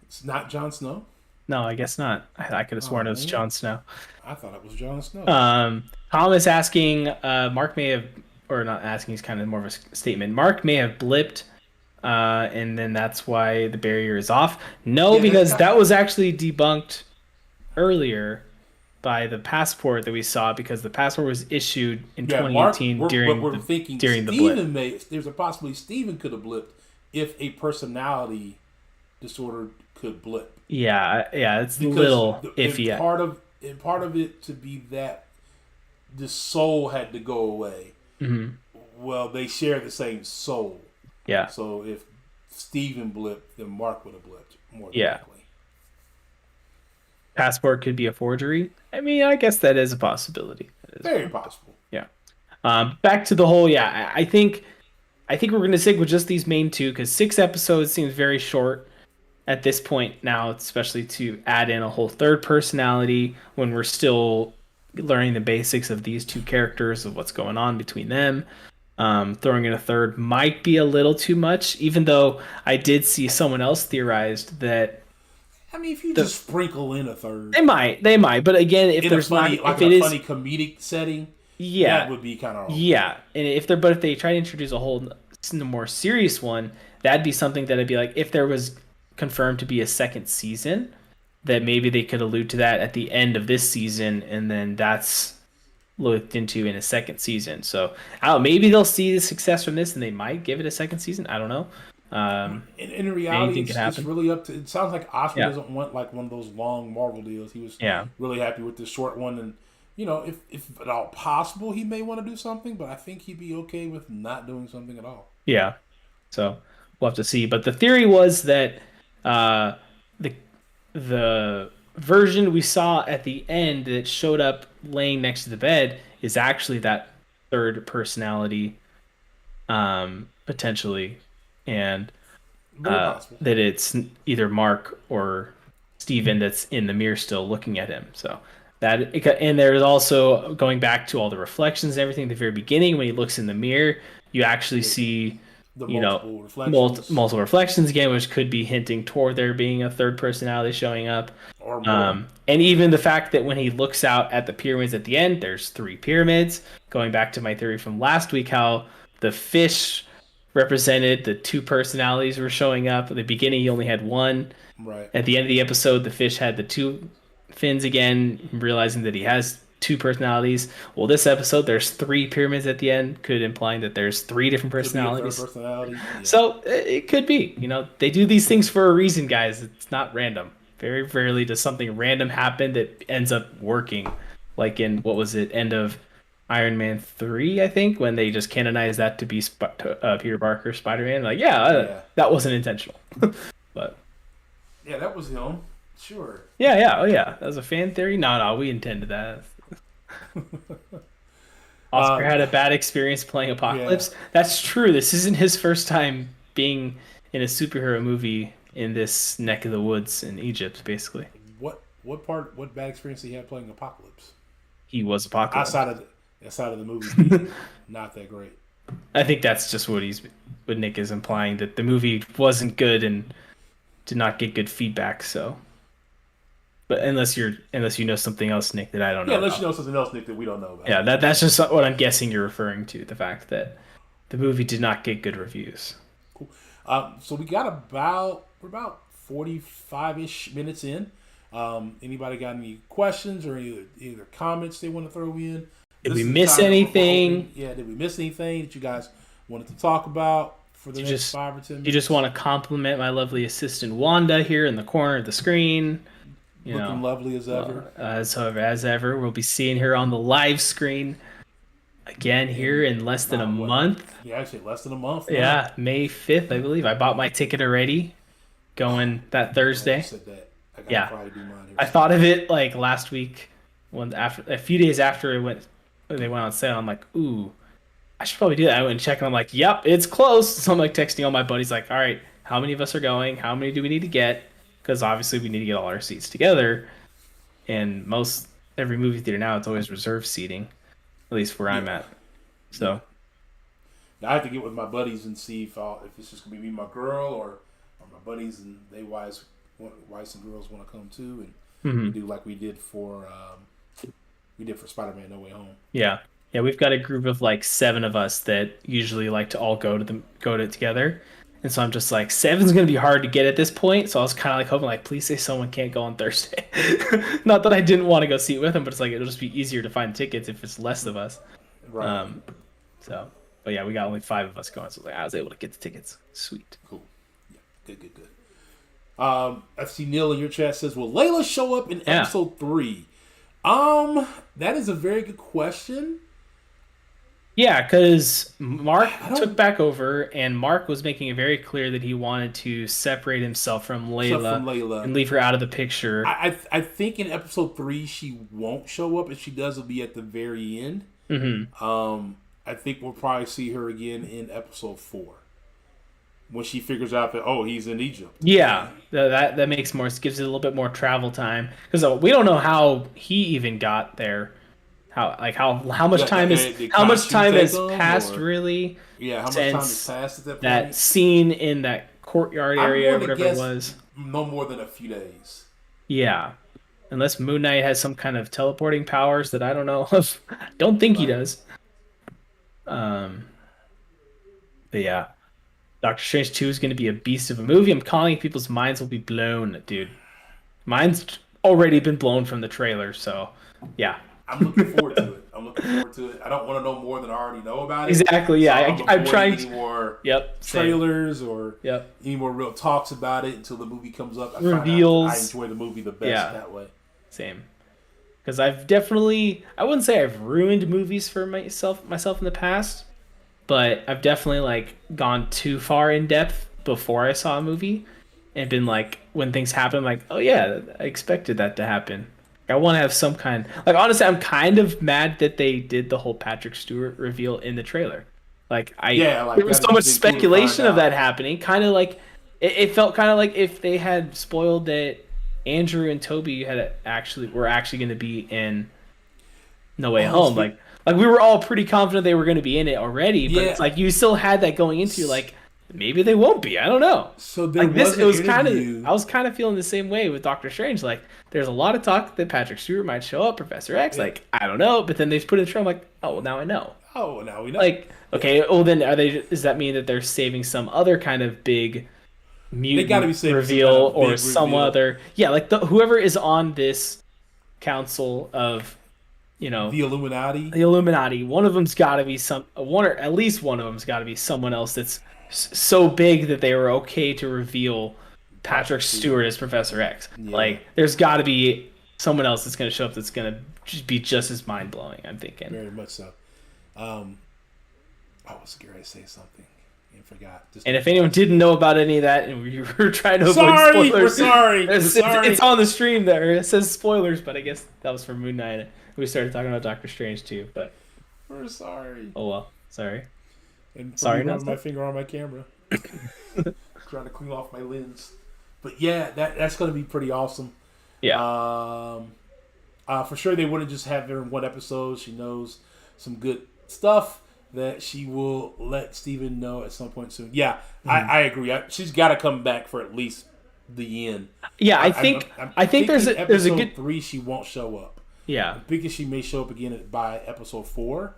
It's not Jon Snow. No, I guess not. I could have Oh sworn it was man, Jon Snow. I thought it was Jon Snow. Thomas asking, Mark may have, or not asking, he's kind of more of a statement. Mark may have blipped, and then that's why the barrier is off. No, Yeah, because that was actually debunked earlier by the passport that we saw because the passport was issued in yeah. Mark, 2018 but we're thinking during the blip. Steven may. There's a possibility Steven could have blipped if a personality disorder could blip. Yeah, yeah, it's a Because little iffy. part of it to be that the soul had to go away. Hmm. Well, they share the same soul, Yeah, so if Steven blipped, then Mark would have blipped more than yeah. likely. Passport could be a forgery. I mean, I guess that is a possibility. That is Very possible. Yeah. Back to the whole. Yeah, I think we're gonna stick with just these main two because 6 episodes seems very short at this point now, especially to add in a whole third personality when we're still learning the basics of these two characters of what's going on between them. Throwing in a third might be a little too much, even though I did see someone else theorized that I mean, if you the just sprinkle in a third they might, but again, if in a there's not, funny, like if in it a is, funny comedic setting, that yeah, would be kind of okay. yeah, and if they try to introduce a whole more serious one, that'd be something that I'd be like, if there was confirmed to be a second season, that maybe they could allude to that at the end of this season, and then that's looked into in a second season. So I don't know, maybe they'll see the success from this and they might give it a second season. I don't know. In reality, Anything could it's happen. really up to. It sounds like Oscar Yeah, doesn't want like one of those long Marvel deals. He was yeah, really happy with this short one, and if at all possible, he may want to do something. But I think he'd be okay with not doing something at all. yeah. So we'll have to see. But the theory was that uh, the version we saw at the end that showed up laying next to the bed is actually that third personality, potentially, and Very possible. that it's either Mark or Steven that's in the mirror still looking at him. So and there's also going back to all the reflections and everything at the very beginning when he looks in the mirror, you actually The, see, the you know, multiple reflections multiple reflections again, which could be hinting toward there being a third personality showing up. or more. And even the fact that when he looks out at the pyramids at the end, there's three pyramids. Going back to my theory from last week, how the fish represented the two personalities were showing up. At the beginning, he only had one. Right. At the end of the episode, the fish had the two fins again, realizing that he has two personalities. Well, this episode, there's three pyramids at the end, could implying that there's three different Could be a third personalities. personality. Yeah. So it could be. They do these things for a reason, guys. It's not random. Very rarely does something random happen that ends up working. Like in, what was it, end of Iron Man 3, I think, when they just canonized that to be Peter Parker, Spider Man. Like, yeah, Yeah. that wasn't intentional. But Yeah, that was him. Sure. Yeah, yeah, oh yeah. That was a fan theory. No, no, we intended that. Oscar Uh, had a bad experience playing yeah. Apocalypse. That's true. This isn't his first time being in a superhero movie in this neck of the woods in Egypt, basically. What bad experience he had playing Apocalypse? He was Apocalypse. Outside of outside of the movie being not that great. I think that's just what Nick is implying, that the movie wasn't good and did not get good feedback, so but unless you know something else, Nick, that I don't Yeah, know unless you about. know something else, Nick, that we don't know about. Yeah, that's just what I'm guessing you're referring to, the fact that the movie did not get good reviews. Cool. So we're about 45-ish minutes in. Anybody got any questions or either comments they want to throw in? Did This we is the miss time anything? yeah, did we miss anything that you guys wanted to talk about for the You next just 5 or 10 you just minutes? want to compliment my lovely assistant Wanda here in the corner of the screen. You Looking know, lovely as ever. as ever, we'll be seeing her on the live screen again here In in less than a about what? month. Yeah, actually less than a month now. Yeah, May 5th, I believe. I bought my ticket already, going that I'm glad you Thursday. said that. I gotta Yeah, probably do mine here I soon. thought of it like last week, when after a few days after they went on sale. I'm like, ooh, I should probably do that. I went and checked, and I'm like, yep, it's close. So I'm like texting all my buddies, like, all right, how many of us are going? How many do we need to get? Because obviously we need to get all our seats together. And every movie theater now, it's always reserved seating, at least where I'm Yeah, at. yeah. So Now I have to get with my buddies and see if it's just gonna be me, and my girl, or my buddies and wives and girls want to come too, and we mhm. do like we did for Spider-Man No Way Home. Yeah. Yeah, we've got a group of like seven of us that usually like to all go to it together. And so I'm just like, seven's gonna be hard to get at this point. So I was kind of like hoping, like, please say someone can't go on Thursday. Not that I didn't want to go see it with them, but it's like it'll just be easier to find tickets if it's less of us. Right. Um, so, but yeah, we got only five of us going, so like I was able to get the tickets. Sweet. Cool. Yeah. Good. Good. Good. I see Neil in your chat says, "Will Layla show up in Yeah. episode 3?" That is a very good question. Yeah, because Mark I took don't back over, and Mark was making it very clear that he wanted to separate himself from stuff from Layla Layla. and leave her out of the picture. I think in episode 3 she won't show up. If she does, it'll be at the very end. Hmm. I think we'll probably see her again in episode 4 when she figures out that he's in Egypt. Yeah, that makes more, gives it a little bit more travel time because we don't know how he even got there. How much time is Did how much Khonshu time take has them, passed or really yeah, how much time has since passed at that that point? scene in that courtyard I'm area or going to whatever it guess was? no more than a few days. Yeah, unless Moon Knight has some kind of teleporting powers that I don't know of. Don't think he Right. does. Um, but yeah, Doctor Strange 2 is going to be a beast of a movie. I'm calling it, people's minds will be blown, dude. Mine's already been blown from the trailer, so yeah. I'm looking forward to it. I don't want to know more than I already know about it. Exactly, So yeah. I'm I'm avoiding trying any to, more yep, same. trailers or Yep. any more real talks about it until the movie comes up. I find out that I Reveals. enjoy the movie the best Yeah. that way. Same. Because I wouldn't say I've ruined movies for myself in the past, but I've definitely like gone too far in depth before I saw a movie and been like, when things happen, I'm like, oh yeah, I expected that to happen. I want to have some kind, like, honestly, I'm kind of mad that they did the whole Patrick Stewart reveal in the trailer. Like Yeah, like there was that so much was cool to find speculation of that out. happening. Kind of like it felt kind of like if they had spoiled that Andrew and Toby were actually going to be in No Way Oh, Home. Like we were all pretty confident they were going to be in it already, but yeah. it's like you still had that going into you, like maybe they won't be. I don't know. So there Like this, was it an was kind of. interview. I was kind of feeling the same way with Doctor Strange. Like there's a lot of talk that Patrick Stewart might show up, Professor X. Yeah. Like I don't know, but then they put it in the trailer. I'm like, oh, well, now I know. Oh, now we know. Like Yeah. okay, well then are they? Does that mean that they're saving some other kind of big They got to be mutant saving some reveal kind of or big some reveal. other? Yeah, like whoever is on this council of, you know, The Illuminati. the Illuminati. One of them's got to be one, or at least one of them's got to be someone else that's so big that they were okay to reveal Patrick Stewart as Professor X. Yeah. Like, there's got to be someone else that's going to show up that's going to be just as mind blowing. I'm thinking. Very much so. I was scared to say something. and forgot. Just And if anyone didn't know about any of that, and we were trying to avoid sorry, we're spoilers, sorry, we're sorry. it's on the stream there. It says spoilers, but I guess that was for Moon Knight. We started talking about Doctor Strange too, but We're sorry. oh well. Sorry. And for Sorry, me not rubbing my finger on my camera, trying to clean off my lens. But yeah, that's going to be pretty awesome. Yeah. For sure, they wouldn't just have her in one episode. She knows some good stuff that she will let Steven know at some point soon. Yeah, I agree. She's got to come back for at least the end. Yeah, I think there's a good 3 she won't show up. Yeah. I'm thinking she may show up again by episode 4,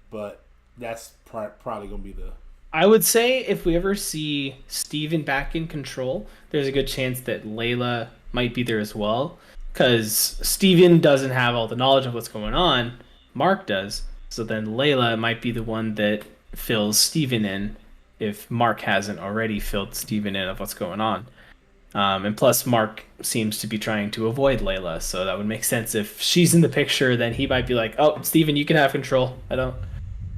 but that's probably going to be the. I would say if we ever see Steven back in control, there's a good chance that Layla might be there as well. Because Steven doesn't have all the knowledge of what's going on. Mark does. So then Layla might be the one that fills Steven in if Mark hasn't already filled Steven in of what's going on. And plus, Mark seems to be trying to avoid Layla. So that would make sense. If she's in the picture, then he might be like, oh, Steven, you can have control. I don't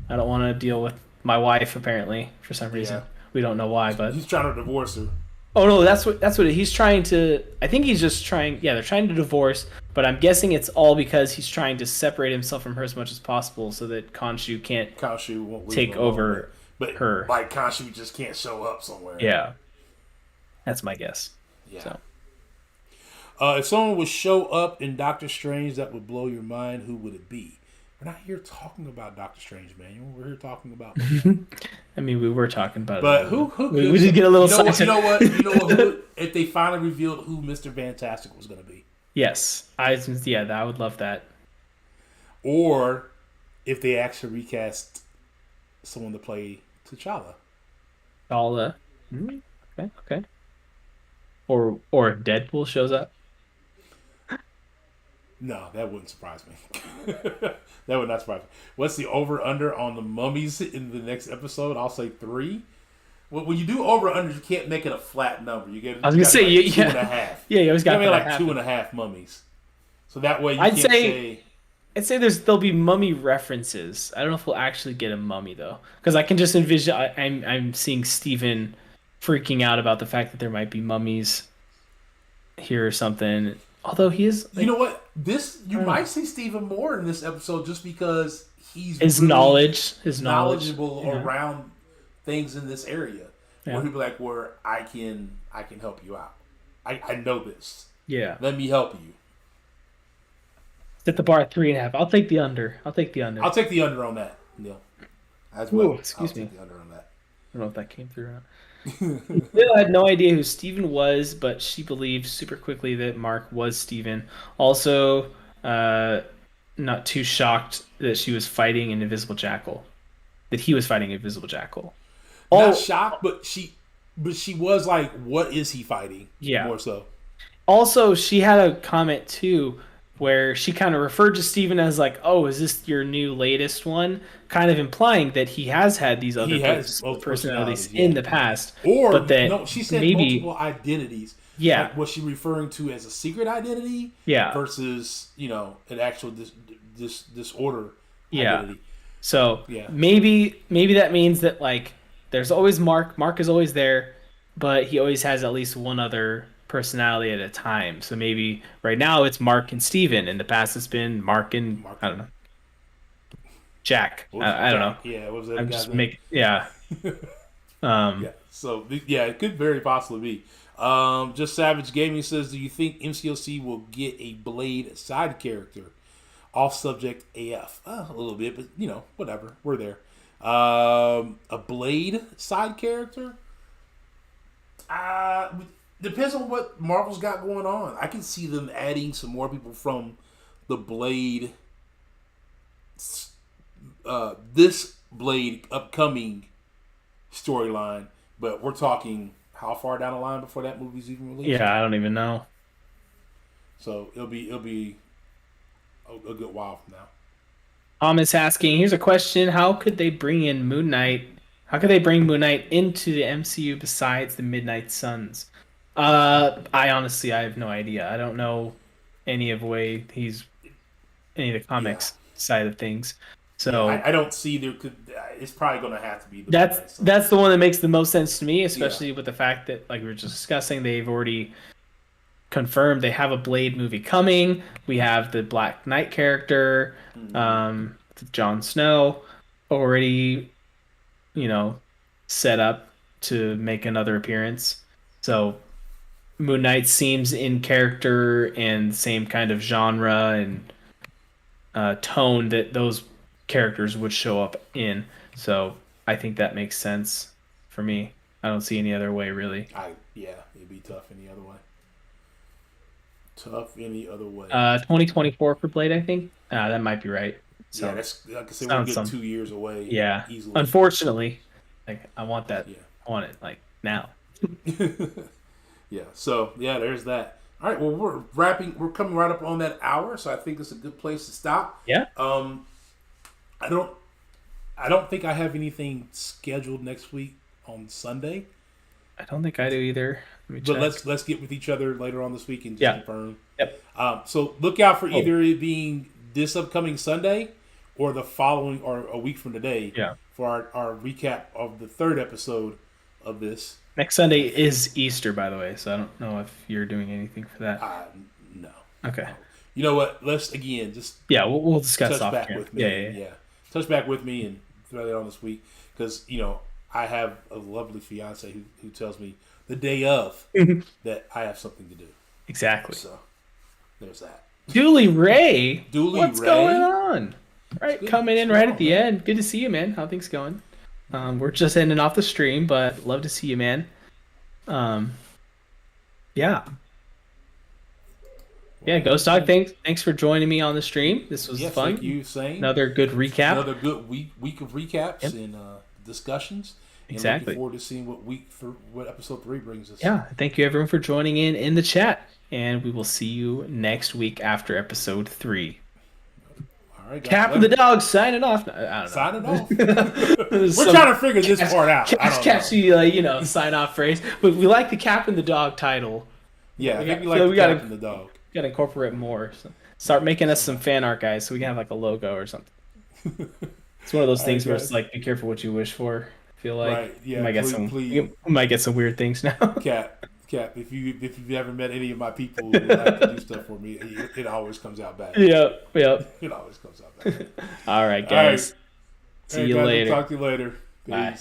want to deal with my wife, apparently, for some reason. Yeah. We don't know why, but He's trying to divorce her. oh no, that's what he's trying to. I think he's just trying. Yeah, they're trying to divorce, but I'm guessing it's all because he's trying to separate himself from her as much as possible, so that Khonshu can't won't leave take him alone, over but her. Like Khonshu just can't show up somewhere. Yeah, that's my guess. Yeah. So. If someone would show up in Doctor Strange that would blow your mind, who would it be? We're not here talking about Doctor Strange, man. We're here talking about. I mean, we were talking about but it. Who we did get a little. You know what? Who, if they finally revealed who Mr. Fantastic was going to be. Yes, I would love that. Or if they actually recast someone to play T'Challa. Okay. Or if Deadpool shows up. No, that wouldn't surprise me. That would not surprise me. What's the over-under on the mummies in the next episode? I'll say 3. Well, when you do over-under, you can't make it a flat number. You get. I was gonna say like 2.5. Yeah, you always got to make like 2.5 mummies. So that way you I'd can't say there'll be mummy references. I don't know if we'll actually get a mummy though, because I can just envision. I'm seeing Steven freaking out about the fact that there might be mummies here or something. Although he is, you know what? You might see Stephen more in this episode just because he's his really knowledgeable around things in this area. Yeah. Where he'll be like, "Where I can help you out. I know this. Yeah, let me help you." Set the bar at 3.5. I'll take the under. I'll take the under on that, Neil. As well. Excuse me. Take the under on that. I don't know if that came through or not. Bill had no idea who Steven was, but she believed super quickly that Mark was Steven. Also, not too shocked that she was fighting an invisible jackal. That he was fighting an invisible jackal. Not shocked, but she was like, "What is he fighting?" Yeah, more so. Also, she had a comment too, where she kind of referred to Steven as like, "Oh, is this your new latest one?" Kind of implying that he has had these other personalities in the past. Or, but that no, she said multiple identities. Yeah. Like, was she referring to as a secret identity? Yeah. Versus, an actual disorder identity. So, maybe that means that, like, there's always Mark. Mark is always there, but he always has at least one other personality at a time. So maybe right now it's Mark and Steven. In the past it's been Mark and I don't know. Jack. I don't know. Yeah, what was that? I'm just yeah. Yeah. So it could very possibly be. Just Savage Gaming says, do you think MCOC will get a Blade side character? Off subject AF. A little bit, but whatever. We're there. A Blade side character? Depends on what Marvel's got going on. I can see them adding some more people from the Blade, this Blade upcoming storyline. But we're talking how far down the line before that movie's even released? Yeah, I don't even know. So it'll be a good while from now. Thomas asking, here's a question: how could they bring in Moon Knight? How could they bring Moon Knight into the MCU besides the Midnight Suns? I have no idea. I don't know any of the comics side of things. Yeah, So I don't see there could. It's probably going to have to be the that's Midnight Sun. that's the one that makes the most sense to me, Yeah. especially with the fact that, like we were just discussing, they've already confirmed they have a Blade movie coming. We have the Black Knight character, Hmm. Jon Snow, already, you know, set up to make another appearance. So Moon Knight seems in character and same kind of genre and tone that those characters would show up in. So I think that makes sense for me. I don't see any other way really. Yeah, it'd be tough any other way. Tough any other way. 2024 for Blade, I think. That might be right. Yeah, So that's like I said, we're sounds good some. 2 years away Yeah. easily. Unfortunately, like I want that. Yeah. I want it like now. Yeah. So yeah, there's that. All right. Well, we're wrapping. We're coming right up on that hour, so I think it's a good place to stop. Yeah. I don't. I don't think I have anything scheduled next week on Sunday. I don't think I do either. Let me But check. let's get with each other later on this week and just Yeah. confirm. Yep. So look out for Oh. either it being this upcoming Sunday or the following or a week from today Yeah. for our recap of the third episode of this. Next Sunday is Easter, by the way, so I don't know if you're doing anything for that. No. Okay. No. You know what? Let's again just Yeah, we'll discuss touch off back camera. with me. Yeah. Touch back with me and throw that on this week because I have a lovely fiance who tells me the day of that I have something to do. Exactly. So there's that. Dooley Ray. Dooley What's Ray. going on? Right, Good. coming in What's right going at the on, man? end. Good to see you, man. How things going? We're just ending off the stream, but love to see you, man. Um, yeah. Yeah, Ghost Dog, thanks for joining me on the stream. This was Yes, fun. thank you, Same. Another good recap. Another good week of recaps Yep. and discussions. And Exactly. looking forward to seeing what episode 3 brings us. Yeah, thank you everyone for joining in the chat, and we will see you next week after episode 3. All right, guys. Cap and the Dog signing off. I don't know. Signing off. There's We're some trying to figure this part out. I don't know. catchy, sign off phrase, but we like the Cap and the Dog title. Yeah, I think we so like we the gotta- Cap and the Dog. Got to incorporate more. So start making us some fan art, guys, so we can have like a logo or something. It's one of those All things right, where guys. it's like, be careful what you wish for. I feel like Right, yeah, we might get please. we might get some weird things now. Cap, if you've ever met any of my people who would like to do stuff for me, it always comes out bad. Yep. It always comes out bad. All right, All right. guys. See All right, you guys, later. We'll talk to you later. Peace. Bye.